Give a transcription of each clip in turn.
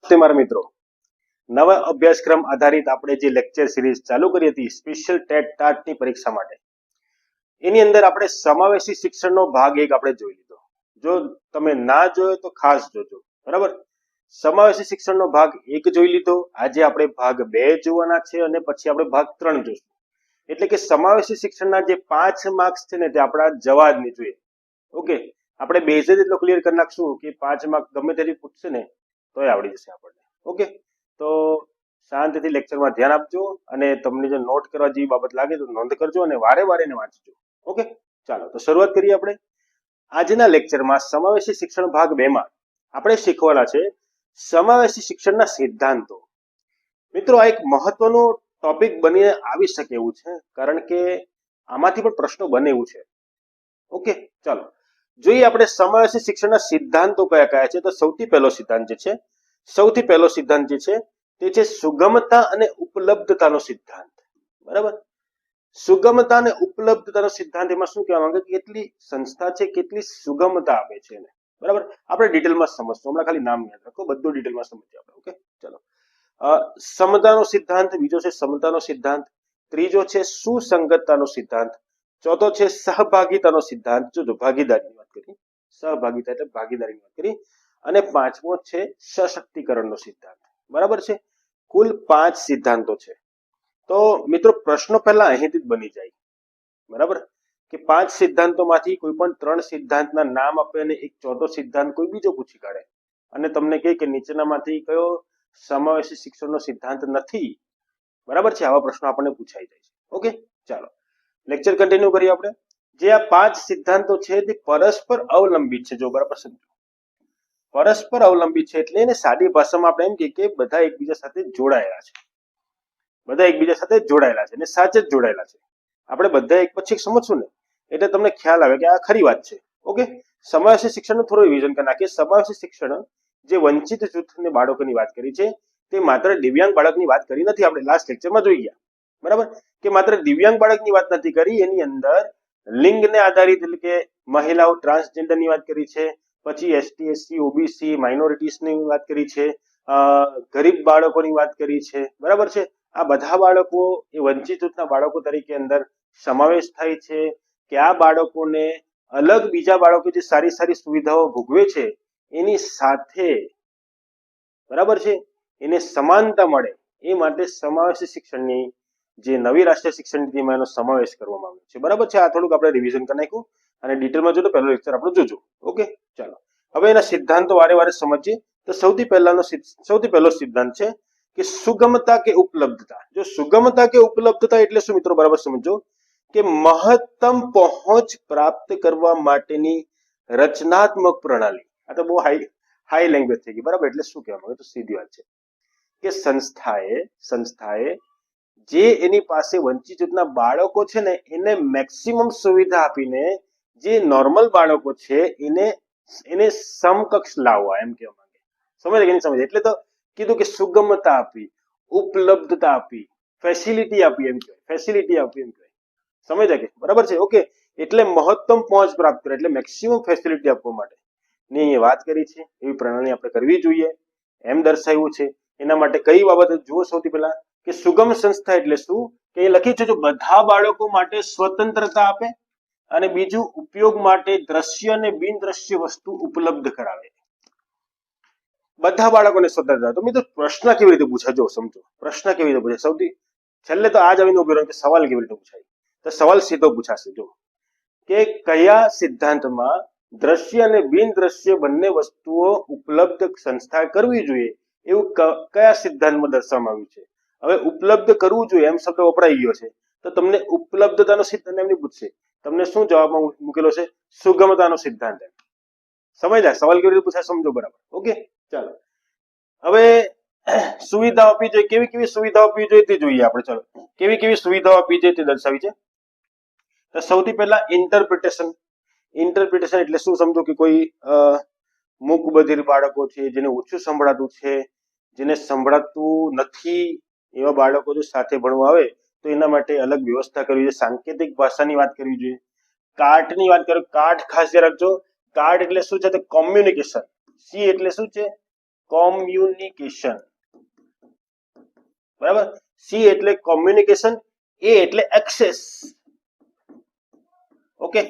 નમસ્તે મારા મિત્રો, નવા અભ્યાસક્રમ આધારિત આપણે જે લેક્ચર સિરીઝ ચાલુ કરી હતી સ્પેશિયલ ટેટ ટાટની પરીક્ષા માટે, એની અંદર આપણે સમાવેશી શિક્ષણનો ભાગ 1 આપણે જોઈ લીધો. જો તમે ના જોયો તો ખાસ જોજો, બરાબર. સમાવેશી શિક્ષણનો ભાગ 1 જોઈ લીધો. આજે આપણે ભાગ 2 જોવાના છે અને પછી આપણે ભાગ 3 જોઈશું. એટલે કે સમાવેશી શિક્ષણના જે 5 માર્ક્સ છે ને તે આપણા જવા જ નહીં જોઈએ. ઓકે, આપણે બેઝ જ એટલો ક્લિયર કરી નાખશું કે 5 માર્ક ગમે તેની પૂછશે ને તોય આવડી જશે આપણને. ઓકે, તો શાંતિથી લેક્ચરમાં ધ્યાન આપજો અને તમને જો નોટ કરવા જેવી બાબત લાગે તો નોંધ કરજો અને વારે વારે એને વાંચજો. ઓકે, ચાલો તો શરૂઆત કરીએ આપણે. આજના લેક્ચરમાં સમાવેશી શિક્ષણ ભાગ 2 માં આપણે શીખવાના છે સમાવેશી શિક્ષણના સિદ્ધાંતો. મિત્રો, આ એક મહત્વનો ટોપિક બની આવી શકે એવું છે, કારણ કે આમાંથી પણ પ્રશ્નો બને એવું છે. ઓકે, ચાલો જોઈએ આપણે સમાવેશી શિક્ષણના સિદ્ધાંતો કયા કયા છે. તો સૌથી પહેલો સિદ્ધાંત જે છે તે છે સુગમતા અને ઉપલબ્ધતાનો સિદ્ધાંત. બરાબર, સુગમતા અને ઉપલબ્ધતાનો સિદ્ધાંત. એમાં શું કહેવા માંગે કે કેટલી સંસ્થા છે કેટલી સુગમતા આપે છે એને. બરાબર, આપણે ડિટેલમાં સમજશું, હમણાં ખાલી નામ યાદ રાખો, બધું ડિટેલમાં સમજીએ આપણે. ઓકે, ચલો. સમતાનો સિદ્ધાંત બીજો છે, સમતાનો સિદ્ધાંત. ત્રીજો છે સુસંગતતાનો સિદ્ધાંત. ચોથો છે સહભાગિતાનો સિદ્ધાંત. જો ભાગીદારીની વાત કરી, સહભાગિતા એટલે ભાગીદારીની વાત કરી. અને પાંચમો છે સશક્તિકરણનો સિદ્ધાંત. બરાબર છે, કુલ 5 સિદ્ધાંતો છે. તો મિત્રો, પ્રશ્નો પહેલા અહીંથી જ બની જાય. બરાબર, કે 5 સિદ્ધાંતોમાંથી કોઈ પણ 3 સિદ્ધાંતના નામ આપે અને એક ચોથો સિદ્ધાંત કોઈ બીજો પૂછી કાઢે અને તમને કહે કે નીચેનામાંથી કયો સમાવેશી શિક્ષણનો સિદ્ધાંત નથી. બરાબર છે, આવા પ્રશ્નો આપણને પૂછાઈ જાય છે. ઓકે, ચાલો લેક્ચર કન્ટિન્યુ કરીએ આપણે. જે આ 5 સિદ્ધાંતો છે તે પરસ્પર અવલંબિત છે. જો બરાબર સમજો, પરસ્પર અવલંબિત છે એટલે એને સાદી ભાષામાં આપણે એમ કહીએ કે બધા એકબીજા સાથે જોડાયેલા છે. બધા એકબીજા સાથે જોડાયેલા છે અને સાચે જ જોડાયેલા છે. આપણે બધા એક પછી સમજશું ને એટલે તમને ખ્યાલ આવે કે આ ખરી વાત છે. ઓકે, સમાવેશી શિક્ષણનું થોડું રિવિઝન કરી નાખીએ. સમાવેશી શિક્ષણ જે વંચિત જૂથની બાળકોની વાત કરી છે તે માત્ર દિવ્યાંગ બાળકની વાત કરી નથી. આપણે લાસ્ટ લેક્ચરમાં જોઈ ગયા, બરાબર, કે માત્ર દિવ્યાંગ બાળકની વાત નથી કરી, એની અંદર લિંગને આધારિત એટલે કે મહિલાઓ ટ્રાન્સજેન્ડરની વાત કરી છે, પછી એસટી એસસી ઓબીસી માઇનોરિટીસની વાત કરી છે, ગરીબ બાળકોની વાત કરી છે. બરાબર છે, આ બધા બાળકો એ વંચિત જૂથના બાળકો તરીકે અંદર સમાવેશ થાય છે કે આ બાળકોને અલગ બીજા બાળકો જે સારી સારી સુવિધાઓ ભોગવે છે એની સાથે, બરાબર છે, એને સમાનતા મળે એ માટે સમાવેશી શિક્ષણની જે નવી રાષ્ટ્રીય શિક્ષણ નીતિમાં એનો સમાવેશ કરવામાં આવ્યો છે. બરાબર છે, આ થોડુંક આપણે રિવિઝન કરી નાખ્યું અને ડિટેલમાં જો તો પહેલો લેક્ચર આપણે જોજો. ઓકે, ચાલો હવે એના સિદ્ધાંતો વારે વારે સમજીએ. તો સૌથી પહેલો સિદ્ધાંત છે કે સુગમતા કે ઉપલબ્ધતા. જો સુગમતા કે ઉપલબ્ધતા એટલે શું મિત્રો, બરાબર સમજો કે મહત્તમ પહોંચ પ્રાપ્ત કરવા માટેની રચનાત્મક પ્રણાલી. આ તો બહુ હાઈ લેંગ્વેજ થઈ ગઈ. બરાબર, એટલે શું કહેવા માંગે તો સીધી વાત છે કે સંસ્થાએ જે એની પાસે વંચિત જૂથના બાળકો છે ને એને મેક્સિમમ સુવિધા આપીને જે નોર્મલ બાળકો છે એને સમકક્ષ લાવવા, એમ કહેવા માંગે. સમજે કે નહીં સમજે? એટલે તો કીધું કે સુગમતા આપી, ઉપલબ્ધતા આપી, ફેસિલિટી આપી, એમ કહેવાય, ફેસિલિટી આપી એમ કહેવાય. સમજ્યા કે? બરાબર છે. ઓકે, એટલે મહત્તમ પહોંચ પ્રાપ્ત કરે એટલે મેક્સિમમ ફેસિલિટી આપવા માટે ની અહીંયા વાત કરી છે. એવી પ્રણાલી આપણે કરવી જોઈએ એમ દર્શાવ્યું છે. એના માટે કઈ બાબત જુઓ. સૌથી પહેલા કે સુગમ સંસ્થા એટલે શું, કે એ લખ્યું છે જો બધા બાળકો માટે સ્વતંત્રતા આપે અને બીજું ઉપયોગ માટે દ્રશ્ય અને બિન દ્રશ્ય વસ્તુ ઉપલબ્ધ કરાવે. બધા બાળકોને સ્વતંત્રતા. તો મિત્રો, પ્રશ્ન કેવી રીતે પૂછાય? જો સમજો પ્રશ્ન કેવી રીતે પૂછાય. સૌથી છેલ્લે તો આ જ આવીને ઉભી રહ્યો કે સવાલ કેવી રીતે પૂછાય. તો સવાલ સીધો પૂછાશે જો કે કયા સિદ્ધાંતમાં દ્રશ્ય અને બિન દ્રશ્ય બંને વસ્તુઓ ઉપલબ્ધ સંસ્થા કરવી જોઈએ એવું કયા સિદ્ધાંતમાં દર્શાવવામાં આવ્યું છે. હવે ઉપલબ્ધ કરવું જોઈએ એમ શબ્દ વપરાઈ ગયો છે તો તમને ઉપલબ્ધતાનો સિદ્ધાંત એમ નહીં પૂછશે, તમને શું જવાબમાં મૂકેલો છે? સુગમતાનો સિદ્ધાંત. એમ સમજ્યા? સવાલ કેવી રીતે પૂછાય સમજો. બરાબર. ઓકે, ચાલો હવે સુવિધાઓ આપવી જોઈએ. કેવી કેવી સુવિધાઓ આપવી જોઈએ તે જોઈએ આપણે. ચાલો, કેવી કેવી સુવિધાઓ આપવી જોઈએ તે દર્શાવી છે. તો સૌથી પહેલા ઇન્ટરપ્રિટેશન એટલે શું સમજો કે કોઈ મૂકબધિર બાળકો છે, જેને ઓછું સંભળાતું છે, જેને સંભળાતું નથી, એવા બાળકો જો સાથે ભણવા આવે તો એના માટે અલગ વ્યવસ્થા કરવી જોઈએ. સાંકેતિક ભાષાની વાત કરવી જોઈએ. કાર્ટની વાત કરો, કાર્ટ ખાસ યાદ રાખજો. કાર્ટ એટલે શું છે? તો કોમ્યુનિકેશન. સી એટલે શું છે? કોમ્યુનિકેશન, બરાબર. સી એટલે કોમ્યુનિકેશન, એ એટલે એક્સેસ. ઓકે,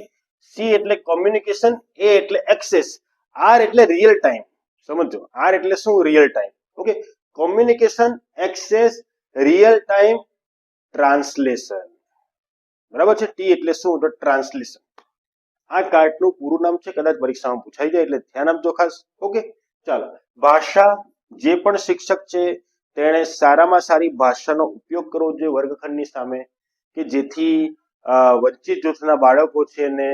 સી એટલે કોમ્યુનિકેશન, એ એટલે એક્સેસ, આર એટલે રિયલ ટાઈમ. સમજો, આર એટલે શું? Real time. Okay, communication, access, real time, translation. બરાબર છે. ટી એટલે શું? તો ટ્રાન્સલેશન. આ કાર્ડનું પૂરું નામ છે, કદાચ પરીક્ષામાં પૂછાઈ જાય એટલે ધ્યાન આપજો ખાસ. ઓકે, ચાલો. ભાષા, જે પણ શિક્ષક છે તેણે સારામાં સારી ભાષાનો ઉપયોગ કરવો જોઈએ વર્ગખંડની સામે, કે જેથી વંચિત જૂથના બાળકો છે ને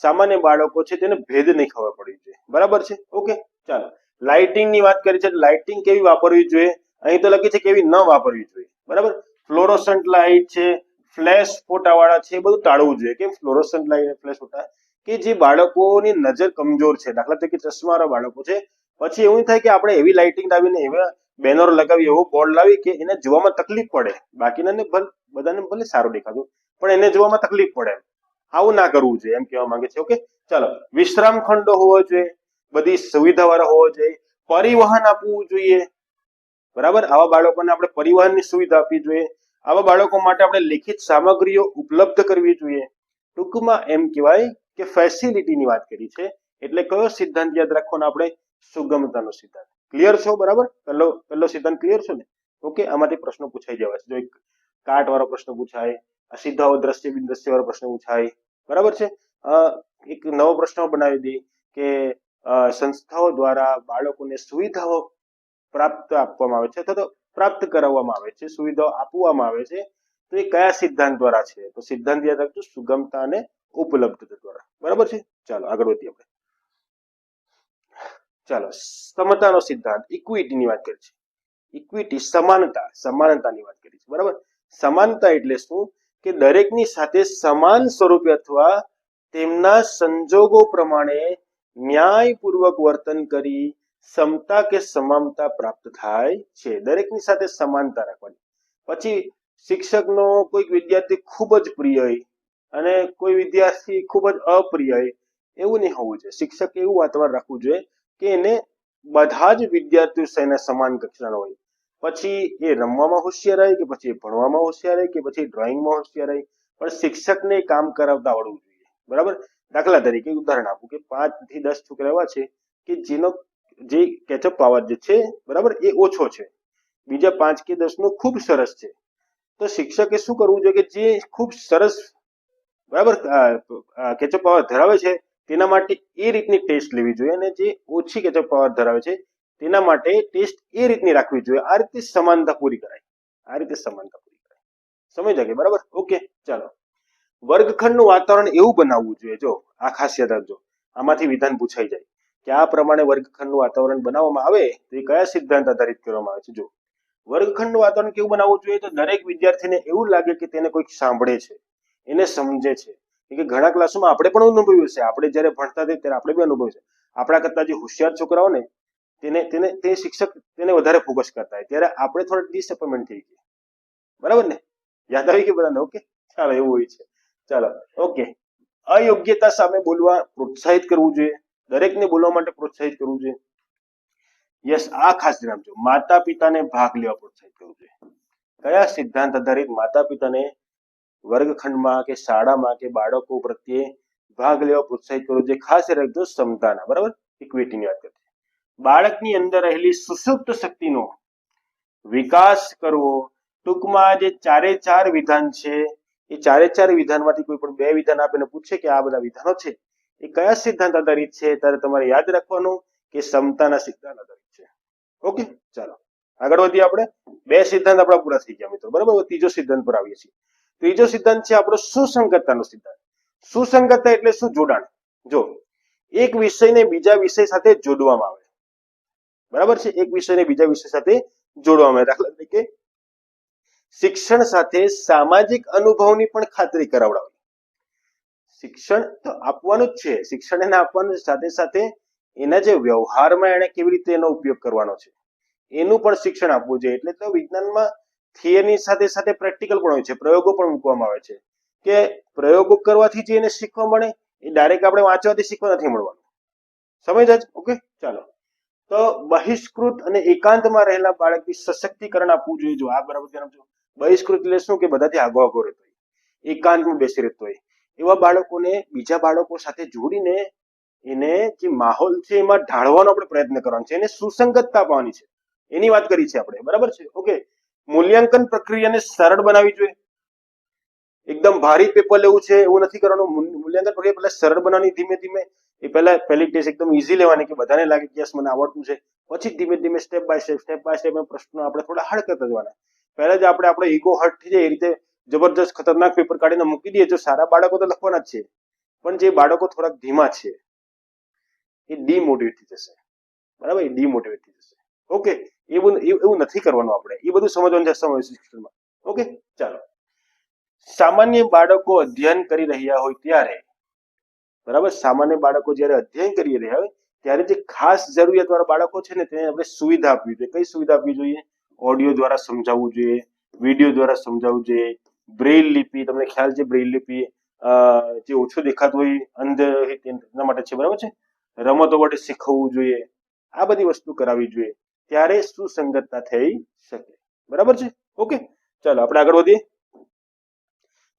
સામાન્ય બાળકો છે તેને ભેદ નહીં ખબર પડવી જોઈએ. બરાબર છે. ઓકે, ચાલો. લાઇટિંગ ની વાત કરી છે. લાઇટિંગ કેવી વાપરવી જોઈએ? અહીં તો લખી છે કેવી ન વાપરવી જોઈએ. બરાબર. ફ્લોરોસન્ટ લાઇટ છે, ફ્લેશ ફોટા વાળા છે, એ બધું ટાળવું જોઈએ. કેમ? ફ્લોરોસન્ટ લાઇટ, ફ્લેશ ફોટા કે જે બાળકોની નજર કમજોર છે, દાખલા તરીકે ચશ્માવાળા બાળકો છે, પછી એવું થાય કે આપણે એવી લાઇટિંગ લાવીને એવા બેનરો લગાવી, એવો બોર્ડ લાવી કે એને જોવામાં તકલીફ પડે. બાકીનાને બધાને ભલે સારું દેખાતું, પણ એને જોવામાં તકલીફ પડે. આવું ના કરવું જોઈએ એમ કહેવા માંગે છે. ઓકે, ચાલો. વિશ્રામ ખંડો હોવો જોઈએ, બધી સુવિધાવાળા હોવો જોઈએ, પરિવહન આપવું જોઈએ. બરાબર. આવા બાળકોને આપણે પરિવહનની સુવિધા આપવી જોઈએ. આવા બાળકો માટે આપણે લિખિત સામગ્રીઓ ઉપલબ્ધ કરવી જોઈએ. ટૂંકમાં એમ કહેવાય કે ફેસિલિટીની વાત કરી છે. એટલે કયો સિદ્ધાંત યાદ રાખવાનો આપણે? સુગમતાનો સિદ્ધાંત. ક્લિયર છો? બરાબર. પહેલો સિદ્ધાંત ક્લિયર છો ને? ઓકે, આમાંથી પ્રશ્નો પૂછાઈ જવાય. જો એક કાટ વાળો પ્રશ્ન પૂછાય, સીધા દ્રશ્ય બિન દ્રશ્ય વાળો પ્રશ્ન પૂછાય. બરાબર છે. એક નવો પ્રશ્ન બનાવી દઈએ કે સંસ્થાઓ દ્વારા બાળકોને સુવિધાઓ પ્રાપ્ત આપવામાં આવે છે અથવા તો પ્રાપ્ત કરાવવામાં આવે છે, સુવિધાઓ આપવામાં આવે છે, તો એ કયા સિદ્ધાંત દ્વારા છે? તો સિદ્ધાંત યાદ રાખજો, સુગમતા અને ઉપલબ્ધતા દ્વારા. બરાબર છે. ચાલો આગળ વધીએ આપણે. ચાલો, સમતાનો સિદ્ધાંત, ઇક્વિટીની વાત કરી છે. ઇક્વિટી, સમાનતાની વાત કરી છે. બરાબર. સમાનતા એટલે શું? કે દરેકની સાથે સમાન સ્વરૂપે અથવા તેમના સંજોગો પ્રમાણે ન્યાયપૂર્વક વર્તન કરી સમતા કે સમાનતા પ્રાપ્ત થાય છે. દરેકની સાથે સમાનતા રાખવાની. પછી શિક્ષકનો કોઈક વિદ્યાર્થી ખૂબ જ પ્રિય હોય અને કોઈ વિદ્યાર્થી ખૂબ જ અપ્રિય હોય, એવું નહીં હોવું જોઈએ. શિક્ષકે એવું વાતાવરણ રાખવું જોઈએ કે એને બધા જ વિદ્યાર્થીઓ સાથે સમાન કક્ષાનો હોય. પછી એ રમવામાં હોશિયાર હોય કે પછી ભણવામાં હોશિયાર હોય કે પછી ડ્રોઈંગમાં હોશિયાર હોય, પણ શિક્ષકને કામ કરાવતા આવડવું જોઈએ. બરાબર. દાખલા તરીકે ઉદાહરણ આપું કે 5 થી 10 છોકરા એવા છે કે જેનો જે કેચઅપ પાવર જે છે, બરાબર, એ ઓછો છે. બીજા 5 કે 10 નો ખૂબ સરસ છે. તો શિક્ષકે શું કરવું જોઈએ કે જે ખૂબ સરસ, બરાબર, કેચઅપ પાવર ધરાવે છે તેના માટે એ રીતની ટેસ્ટ લેવી જોઈએ, અને જે ઓછી કેચઅપ પાવર ધરાવે છે તેના માટે ટેસ્ટ એ રીતની રાખવી જોઈએ. આ રીતે સમાનતા પૂરી કરાય. સમજ્યા કે? બરાબર. ઓકે, ચાલો. વર્ગખંડનું વાતાવરણ એવું બનાવવું જોઈએ. જો આ ખાસ યાદ રાખજો, આમાંથી વિધાન પૂછાઈ જાય કે આ પ્રમાણે વર્ગખંડનું વાતાવરણ બનાવવામાં આવે તો એ કયા સિદ્ધાંત આધારિત કરવામાં આવે છે? જો વર્ગખંડનું વાતાવરણ કેવું બનાવવું જોઈએ? તો દરેક વિદ્યાર્થીને એવું લાગે કે તેને કોઈક સાંભળે છે, એને સમજે છે. કે ઘણા ક્લાસોમાં આપણે પણ અનુભવ્યું છે, આપણે જ્યારે ભણતા હતા ત્યારે આપણે બી અનુભવ્યું છે. આપણા કરતા જે હોશિયાર છોકરાઓને તે શિક્ષક તેને વધારે ફોકસ કરતા હોય, ત્યારે આપણે થોડા ડિસઅપોઇન્ટમેન્ટ થઈ ગયા. બરાબર ને? યાદ આવી ગયું બધાને? ઓકે, ચાલો, એવું હોય છે. ચાલો, ઓકે. અયોગ્યતા સામે બોલવા પ્રોત્સાહિત કરવું જોઈએ. દરેકને બોલવા માટે પ્રોત્સાહિત કરવું જોઈએ. યસ, આ ખાસ રાખજો. માતા પિતાને ભાગ લેવા પ્રોત્સાહિત કરવું જોઈએ. કયા સિદ્ધાંત આધારિત? માતા પિતાને વર્ગખંડમાં કે શાળામાં કે બાળકો પ્રત્યે ભાગ લેવા પ્રોત્સાહિત કરવું જોઈએ. ખાસ રાખજો, સમતાના. બરાબર. ઇક્વિટીની વાત કરીએ. બાળકની અંદર રહેલી સુષુપ્ત શક્તિનો વિકાસ કરવો. ટૂંકમાં જે 4 વિધાન છે, એ 4 વિધાનમાંથી કોઈ પણ 2 વિધાન આપીને પૂછે કે આ બધા વિધાનો છે એ કયા સિદ્ધાંત આધારિત છે, ત્યારે તમારે યાદ રાખવાનું કે સમતાના સિદ્ધાંત આધારિત છે. ઓકે, ચાલો આગળ વધીએ આપણે. 2 સિદ્ધાંત આપણા પૂરા થઈ ગયા મિત્રો. બરાબર. ત્રીજો સિદ્ધાંત પર આવીએ છીએ. ત્રીજો સિદ્ધાંત છે આપણો સુસંગતતાનો સિદ્ધાંત. સુસંગતતા એટલે શું? જોડાણ. જો એક વિષયને બીજા વિષય સાથે જોડવામાં આવે. બરાબર છે. એક વિષયને બીજા વિષય સાથે જોડવામાં આવે. દાખલા તરીકે શિક્ષણ સાથે સામાજિક અનુભવની પણ ખાતરી કરાવડાવી. શિક્ષણ તો આપવાનું જ છે, શિક્ષણ એને આપવાનું, સાથે સાથે એના જે વ્યવહારમાં એને કેવી રીતે એનો ઉપયોગ કરવાનો છે એનું પણ શિક્ષણ આપવું જોઈએ. એટલે તો વિજ્ઞાનમાં થિયરી સાથે સાથે પ્રેક્ટિકલ પણ હોય છે, પ્રયોગો પણ મૂકવામાં આવે છે કે પ્રયોગો કરવાથી જે એને શીખવા મળે એ ડાયરેક્ટ આપણે વાંચવાથી શીખવા નથી મળવાનું. સમજ્યા? ઓકે, ચાલો. તો બહિષ્કૃત અને એકાંતમાં રહેલા બાળકની સશક્તિકરણ આપવું જોઈએ. જો આ બરાબર ધ્યાન આપજો. બહિષ્કૃત એટલે શું કે બધાથી આગો રહેતો હોય, એકાંતમાં બેસી રહેતો હોય, એવા બાળકોને બીજા બાળકો સાથે જોડીને એને જે માહોલ છે એમાં ઢાળવાનો આપણે પ્રયત્ન કરવાનો છે, એને સુસંગતતા આપવાની છે, એની વાત કરી છે આપણે. બરાબર છે? ઓકે. મૂલ્યાંકન પ્રક્રિયાને સરળ બનાવવી જોઈએ. એકદમ ભારી પેપર લેવું છે એવું નથી કરવાનું. મૂલ્યાંકન પ્રક્રિયા પહેલા સરળ બનાવવાની, ધીમે ધીમે. એ પહેલી ટેસ્ટ એકદમ ઈઝી લેવાની કે બધાને લાગે કે યસ મને આવડતું છે. પછી ધીમે ધીમે સ્ટેપ બાય સ્ટેપ પ્રશ્નો આપણે થોડા હાર્ડ કરતા જવાના. પહેલા જ આપણે ઈગો હર્ટ થઈ જાય એ રીતે જબરજસ્ત ખતરનાક પેપર કાઢીને મૂકી દઈએ. જો સારા બાળકો તો લખવાના જ છે, પણ જે બાળકો થોડાક ધીમા છે એ ડીમોટિવેટ થઈ જશે. બરાબર? એ ડીમોટિવેટ થઈ જશે. ઓકે. એવું નથી કરવાનું. આપણે એ બધું સમજવાનું છે સમાવેશી શિક્ષણમાં. ઓકે. ચાલો. સામાન્ય બાળકો અધ્યયન કરી રહ્યા હોય ત્યારે, બરાબર, સામાન્ય બાળકો જ્યારે અધ્યયન કરી રહ્યા હોય ત્યારે જે ખાસ જરૂરિયાત વાળા બાળકો છે ને તેને આપણે સુવિધા આપવી જોઈએ. કઈ સુવિધા આપવી જોઈએ? ઓડિયો દ્વારા સમજાવવું જોઈએ, વિડીયો દ્વારા સમજાવવું જોઈએ, બ્રેઇલ લિપિ, તમને ખ્યાલ છે બ્રેઇલ લિપિ જે ઓછું દેખાતું હોય અંધ તેના માટે છે. બરાબર છે? રમતો વડે શીખવવું જોઈએ. આ બધી વસ્તુ કરાવવી જોઈએ, ત્યારે સુસંગતતા થઈ શકે. બરાબર છે? ઓકે. ચાલો આપણે આગળ વધીએ.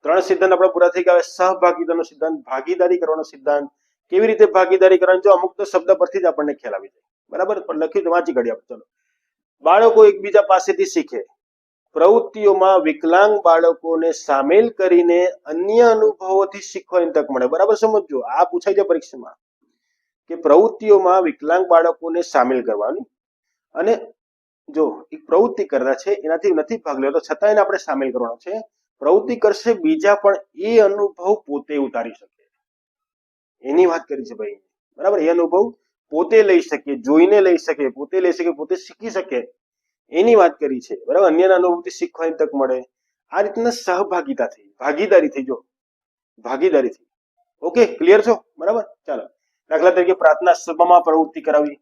3 સિદ્ધાંત આપણા પૂરા થઈ ગયા. સહભાગિતાનો સિદ્ધાંત, ભાગીદારી કરવાનો સિદ્ધાંત. કેવી રીતે ભાગીદારી કરવાની? જો અમુક તો શબ્દ પરથી જ આપણને ખ્યાલ આવી જાય. બરાબર? પણ લખ્યું તો વાંચી કાઢીએ આપણે. ચલો. બાળકો એકબીજા પાસેથી શીખે. પ્રવૃત્તિઓમાં વિકલાંગ બાળકોને સામેલ કરીને અન્ય અનુભવોથી શીખવાની તક મળે. બરાબર સમજો. આ પૂછાય છે પરીક્ષામાં કે પ્રવૃત્તિઓમાં વિકલાંગ બાળકોને સામેલ કરવાની, અને જો એક પ્રવૃત્તિ કરતા છે એનાથી નથી ભાગ લેતો છતાં એને આપણે સામેલ કરવાનો છે. પ્રવૃત્તિ કરશે, બીજા પણ એ અનુભવ પોતે ઉતારી શકે, એની વાત કરી છે ભાઈ. બરાબર? એ અનુભવ પોતે લઈ શકે, જોઈને લઈ શકે, પોતે લઈ શકે, પોતે શીખી શકે, એની વાત કરી છે. બરાબર? અન્યના અનુભવથી શીખવાની તક મળે. આ રીતના સહભાગિતા થઈ, ભાગીદારી થઈ. જો ભાગીદારી થઈ. ઓકે. ક્લિયર છો? બરાબર. ચાલો. દાખલા તરીકે પ્રાર્થના સભામાં પ્રવૃત્તિ કરાવી,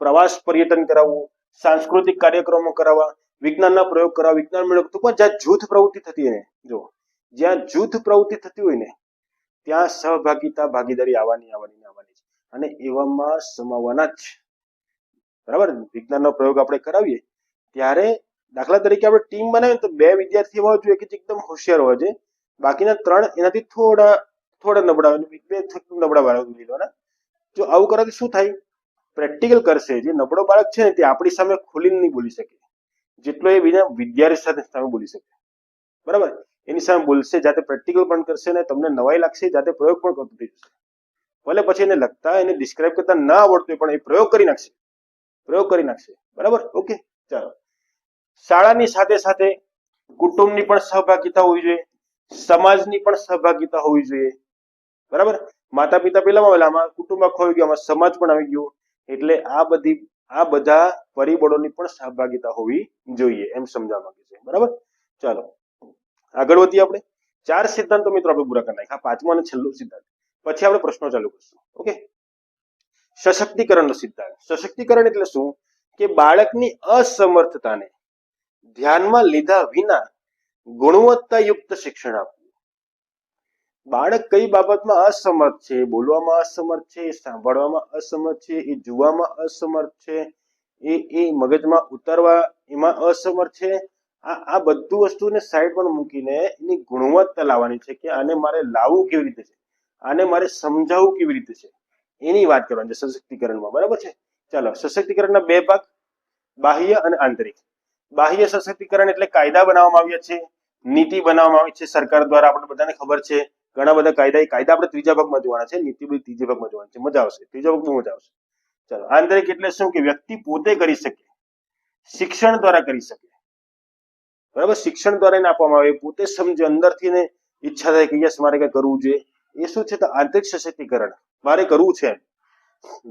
પ્રવાસ પર્યટન કરાવવું, સાંસ્કૃતિક કાર્યક્રમો કરાવવા, વિજ્ઞાનના પ્રયોગ કરાવવા, વિજ્ઞાન મેળો, તો પણ જ્યાં જૂથ પ્રવૃત્તિ થતી હોય ને, જો જ્યાં જૂથ પ્રવૃત્તિ થતી હોય ને ત્યાં સહભાગિતા, ભાગીદારી આવવાની છે, અને એવામાં સમાવવાના જ. બરાબર? વિજ્ઞાનનો પ્રયોગ આપણે કરાવીએ ત્યારે દાખલા તરીકે આપણે ટીમ બનાવીએ તો 2 વિદ્યાર્થી હોવા જોઈએ કે જે એકદમ હોશિયાર હોવા જોઈએ, બાકીના 3 એનાથી થોડા નબળા હોય, 2 નબળા બાળકો લીધવાના. જો આવું કરવાથી શું થાય? પ્રેક્ટિકલ કરશે. જે નબળો બાળક છે ને તે આપણી સામે ખુલીને નહીં બોલી શકે જેટલો એ બીજા વિદ્યાર્થી સાથે સામે બોલી શકે. બરાબર? એની સામે બોલશે, જાતે પ્રેક્ટિકલ પણ કરશે ને તમને નવાઈ લાગશે, જાતે પ્રયોગ પણ કરતો થઈ જશે. ભલે પછી એને લખતા, એને ડિસ્ક્રાઇબ કરતા ના આવડતું પણ એ પ્રયોગ કરી નાખશે. બરાબર? ઓકે. ચાલો. શાળાની સાથે સાથે કુટુંબની પણ સહભાગિતા હોવી જોઈએ, સમાજની પણ સહભાગિતા હોવી જોઈએ. બરાબર? માતા પિતા પેલામાં કુટુંબ આખું આવી ગયું, આમાં સમાજ પણ આવી ગયો, એટલે આ બધા પરિબળોની પણ સહભાગિતા હોવી જોઈએ એમ સમજવા માંગે છે. બરાબર? ચાલો આગળ વધીએ. આપણે 4 સિદ્ધાંતો મિત્રો આપણે પૂરા કરી નાખ્યા. 5મો અને છેલ્લો સિદ્ધાંત, પછી આપણે પ્રશ્નો ચાલુ કરશું. ઓકે. સશક્તિકરણનો સિદ્ધાંત. સશક્તિકરણ એટલે શું? કે બાળકની અસમર્થતાને ધ્યાનમાં લીધા વિના ગુણવત્તાયુક્ત શિક્ષણ આપવું. બાળક કઈ બાબતમાં અસમર્થ છે? બોલવામાં અસમર્થ છે, સાંભળવામાં અસમર્થ છે, એ જોવામાં અસમર્થ છે, એ મગજમાં ઉતારવા એમાં અસમર્થ છે. આ બધું વસ્તુને સાઈડ પર મૂકીને એની ગુણવત્તા લાવવાની છે કે આને મારે લાવવું કેવી રીતે છે, આને મારે સમજાવવું કેવી રીતે છે, એની વાત કરવાની છે સશક્તિકરણમાં. બરાબર છે? ચાલો. સશક્તિકરણના 2 ભાગ, બાહ્ય અને આંતરિક. બાહ્ય સશક્તિકરણ એટલે કાયદા બનાવવામાં આવ્યા છે, નીતિ બનાવવામાં આવી છે સરકાર દ્વારા. આપણે બધાને ખબર છે ઘણા બધા કાયદા આપણે 3જા ભાગમાં જોવાના છે, નીતિ બી 3જા ભાગમાં જોવાના છે. મજા આવશે. 3જા ભાગમાં મજા આવશે. ચાલો. આંતરિક એટલે શું? કે વ્યક્તિ પોતે કરી શકે, શિક્ષણ દ્વારા કરી શકે. બરાબર? શિક્ષણ દ્વારા એને આપવામાં આવે, પોતે સમજે, અંદરથી ને ઈચ્છા થાય કે યસ મારે કઈ કરવું જોઈએ. એ શું છે? તો આંતરિક સશક્તિકરણ, મારે કરવું છે.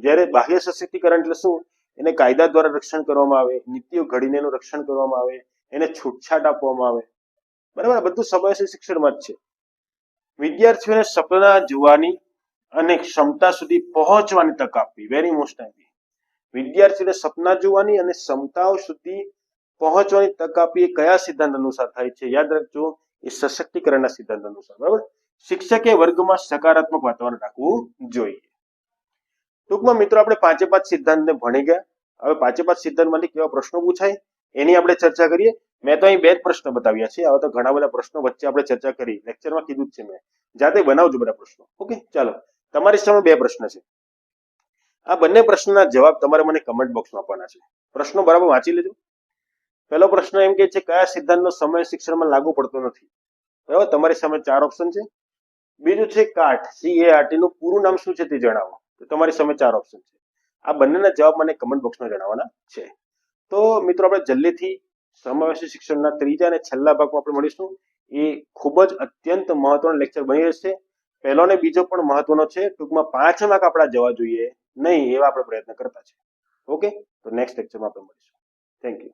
જ્યારે બાહ્ય સશક્તિકરણ એટલે શું? એને કાયદા દ્વારા રક્ષણ કરવામાં આવે, નીતિઓ ઘડીને એનું રક્ષણ કરવામાં આવે, એને છૂટછાટ આપવામાં આવે. બરાબર? બધું સમાવેશી શિક્ષણમાં જ છે. વિદ્યાર્થીઓને સપના જોવાની અને ક્ષમતા સુધી પહોંચવાની તક આપવી. Very most important. વિદ્યાર્થીઓને સપના જોવાની અને ક્ષમતાઓ સુધી પહોંચવાની તક આપી. એ કયા સિદ્ધાંત અનુસાર થાય છે? યાદ રાખજો, એ સશક્તિકરણના સિદ્ધાંત અનુસાર. બરાબર? શિક્ષકે વર્ગમાં સકારાત્મક વાતાવરણ રાખવું જોઈએ. ટૂંકમાં મિત્રો આપણે પાંચે પાંચ સિદ્ધાંતને ભણી ગયા. હવે પાંચે પાંચ સિદ્ધાંતમાંથી કેવા પ્રશ્નો પૂછાય એની આપણે ચર્ચા કરીએ. મેં તો અહીં બે જ પ્રશ્ન બતાવ્યા છે. હવે તો ઘણા બધા પ્રશ્નો વચ્ચે આપણે ચર્ચા કરી, લેક્ચરમાં કીધું જ છે મેં. જાતે બનાવજો બધા પ્રશ્નો. ઓકે, ચાલો તમારી સામે બે પ્રશ્ન છે. આ બંને પ્રશ્નના જવાબ તમારે મને કમેન્ટ બોક્સમાં આપવાના છે. પ્રશ્નો બરાબર વાંચી લેજો. પહેલો પ્રશ્ન એમ કે છે કયા સિદ્ધાંતનો સમય શિક્ષણમાં લાગુ પડતો નથી. બરાબર, તમારી સામે ચાર ઓપ્શન છે. બીજું છે કાટ, CART નું પૂરું નામ શું છે તે જણાવો. તો તમારી સામે ચાર ઓપ્શન છે. આ બંનેના જવાબ મને કમેન્ટ બોક્સમાં જણાવવાના છે. તો મિત્રો આપણે જલ્દીથી સમાવેશી શિક્ષણના ત્રીજા અને છેલ્લા ભાગમાં આપણે મળીશું. એ ખૂબ જ અત્યંત મહત્વનો લેક્ચર બની રહેશે. પહેલો ને બીજો પણ મહત્વનો છે. ટૂંકમાં 5 માર્ક આપણા જવા જોઈએ નહીં એવા આપણે પ્રયત્ન કરતા છે. ઓકે, તો નેક્સ્ટ લેક્ચરમાં આપણે મળીશું. Thank you.